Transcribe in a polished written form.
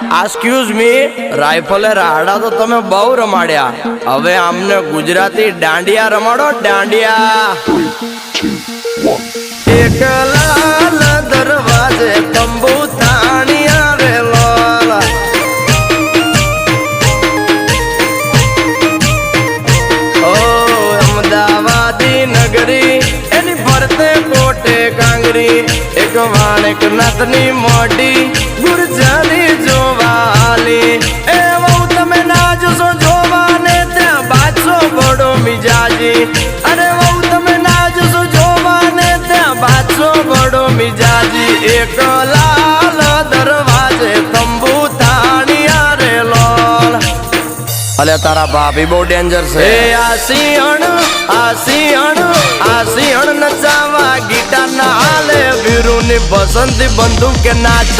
Excuse me, રાઇફલે રાડા તો તમે બહુ રમાડ્યા, હવે આમને ગુજરાતી દાંડિયા રમાડો, દાંડિયા. એક લાલ દરવાજે તંબુ તાણી આવેલો, ઓ અમદાવાદી નગરી એની ફરતે કોટે કાંગરી, એક વાણેક નાથની મોઢી ગુરજાની જોવાલી. એ વહુ તમે ના જશો જોવાને ત્યાં બાદશો બડો મિજાજી. અરે વહુ તમે ના જશો જોવાને ત્યાં બાદશો બડો મિજાજી. એક લાલ દરવાજે તંબુ તાણી આરેલો. અલે તારા ભાભી બહુ ડેન્જર છે. આ સિંહણ નચાવા ગીટાર ના હાલે, વીરુની પસંદી બંદૂક કે નાચે.